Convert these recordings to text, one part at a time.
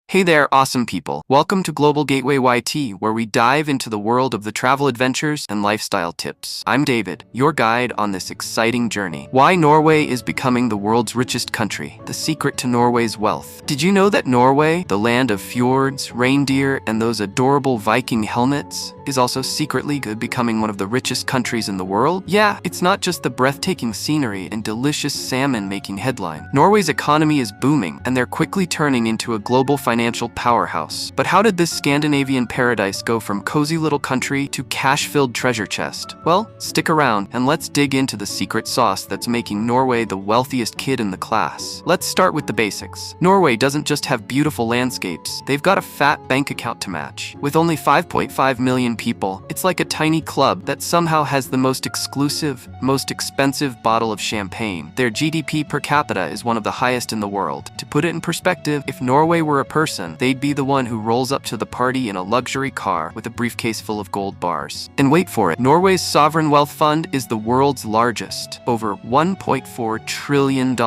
Hey there, awesome people. Welcome to Global Gateway YT, where we dive into the world of the travel adventures and lifestyle tips. I'm David, your guide on this exciting journey. Why Norway is becoming the world's richest country. The secret to Norway's wealth. Did you know that Norway, the land of fjords, reindeer, and those adorable Viking helmets, is also secretly becoming one of the richest countries in the world? Yeah, it's not just the breathtaking scenery and delicious salmon making headline. Norway's economy is booming, and they're quickly turning into a global financial powerhouse. But how did this Scandinavian paradise go from cozy little country to cash-filled treasure chest? Well, stick around and let's dig into the secret sauce that's making Norway the wealthiest kid in the class. Let's start with the basics. Norway doesn't just have beautiful landscapes, they've got a fat bank account to match. With only 5.5 million people, it's like a tiny club that somehow has the most exclusive, most expensive bottle of champagne. Their GDP per capita is one of the highest in the world. To put it in perspective, if Norway were a person, they'd be the one who rolls up to the party in a luxury car with a briefcase full of gold bars. And wait for it, Norway's sovereign wealth fund is the world's largest, over $1.4 trillion.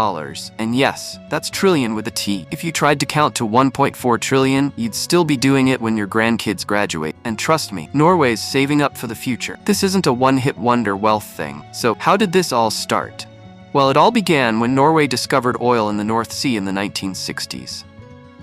And yes, that's trillion with a T. If you tried to count to 1.4 trillion, you'd still be doing it when your grandkids graduate. And trust me, Norway's saving up for the future. This isn't a one-hit wonder wealth thing. So how did this all start? Well, it all began when Norway discovered oil in the North Sea in the 1960s.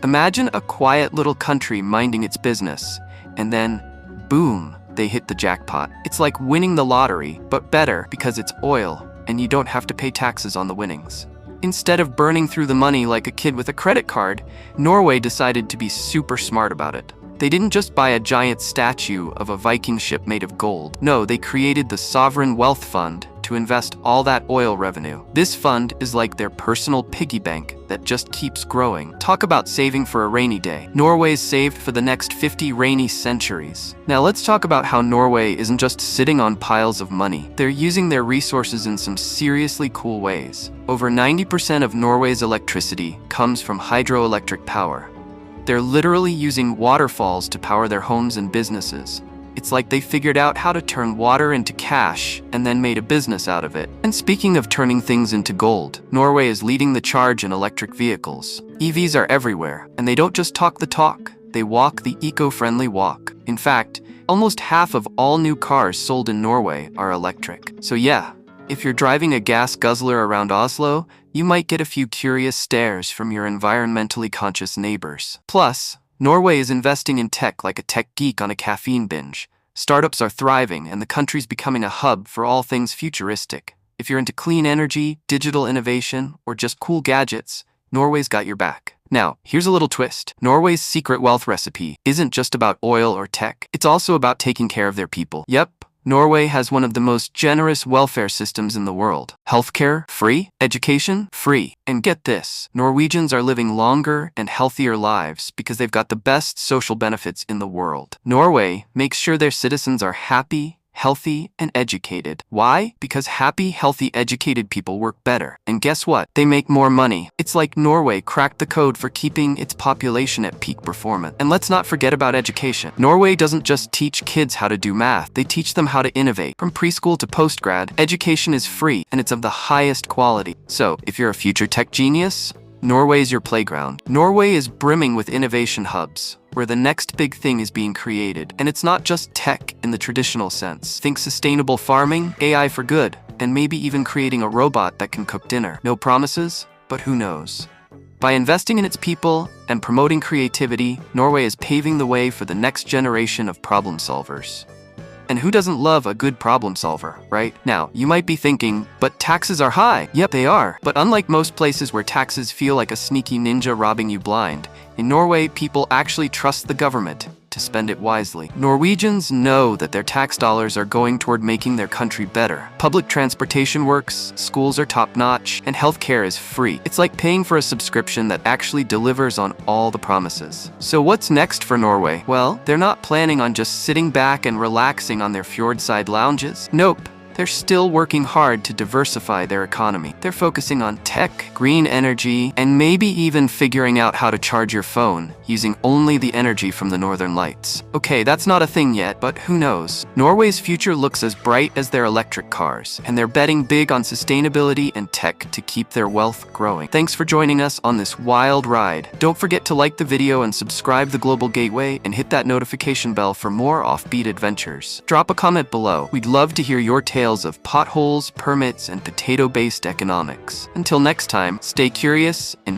Imagine a quiet little country minding its business, and then, boom, they hit the jackpot. It's like winning the lottery, but better because it's oil, and you don't have to pay taxes on the winnings. Instead of burning through the money like a kid with a credit card, Norway decided to be super smart about it. They didn't just buy a giant statue of a Viking ship made of gold. No, they created the Sovereign Wealth Fund to invest all that oil revenue. This fund is like their personal piggy bank that just keeps growing. Talk about saving for a rainy day. Norway's saved for the next 50 rainy centuries. Now let's talk about how Norway isn't just sitting on piles of money. They're using their resources in some seriously cool ways. Over 90% of Norway's electricity comes from hydroelectric power. They're literally using waterfalls to power their homes and businesses. It's like they figured out how to turn water into cash and then made a business out of it. And speaking of turning things into gold, Norway is leading the charge in electric vehicles. EVs are everywhere, and they don't just talk the talk, they walk the eco-friendly walk. In fact, almost half of all new cars sold in Norway are electric. So yeah, if you're driving a gas guzzler around Oslo, you might get a few curious stares from your environmentally conscious neighbors. Plus, Norway is investing in tech like a tech geek on a caffeine binge. Startups are thriving, and the country's becoming a hub for all things futuristic. If you're into clean energy, digital innovation, or just cool gadgets, Norway's got your back. Now, here's a little twist. Norway's secret wealth recipe isn't just about oil or tech. It's also about taking care of their people. Yep. Norway has one of the most generous welfare systems in the world. Healthcare, free. Education, free. And get this, Norwegians are living longer and healthier lives because they've got the best social benefits in the world. Norway makes sure their citizens are happy, healthy, and educated. Why? Because happy, healthy, educated people work better. And guess what? They make more money. It's like Norway cracked the code for keeping its population at peak performance. And let's not forget about education. Norway doesn't just teach kids how to do math, they teach them how to innovate. From preschool to postgrad, education is free, and it's of the highest quality. So, if you're a future tech genius, Norway's your playground. Norway is brimming with innovation hubs, where the next big thing is being created. And it's not just tech in the traditional sense. Think sustainable farming, AI for good, and maybe even creating a robot that can cook dinner. No promises, but who knows? By investing in its people and promoting creativity, Norway is paving the way for the next generation of problem solvers. And who doesn't love a good problem solver, right? Now, you might be thinking, but taxes are high. Yep, they are. But unlike most places where taxes feel like a sneaky ninja robbing you blind, in Norway, people actually trust the government to spend it wisely. Norwegians know that their tax dollars are going toward making their country better. Public transportation works, schools are top-notch, and healthcare is free. It's like paying for a subscription that actually delivers on all the promises. So what's next for Norway? Well, they're not planning on just sitting back and relaxing on their fjordside lounges. Nope. they're still working hard to diversify their economy. They're focusing on tech, green energy, and maybe even figuring out how to charge your phone using only the energy from the northern lights. Okay, that's not a thing yet, but who knows? Norway's future looks as bright as their electric cars, and they're betting big on sustainability and tech to keep their wealth growing. Thanks for joining us on this wild ride. Don't forget to like the video and subscribe to the Global Gateway and hit that notification bell for more offbeat adventures. Drop a comment below. We'd love to hear your tales of potholes, permits, and potato-based economics. Until next time, stay curious and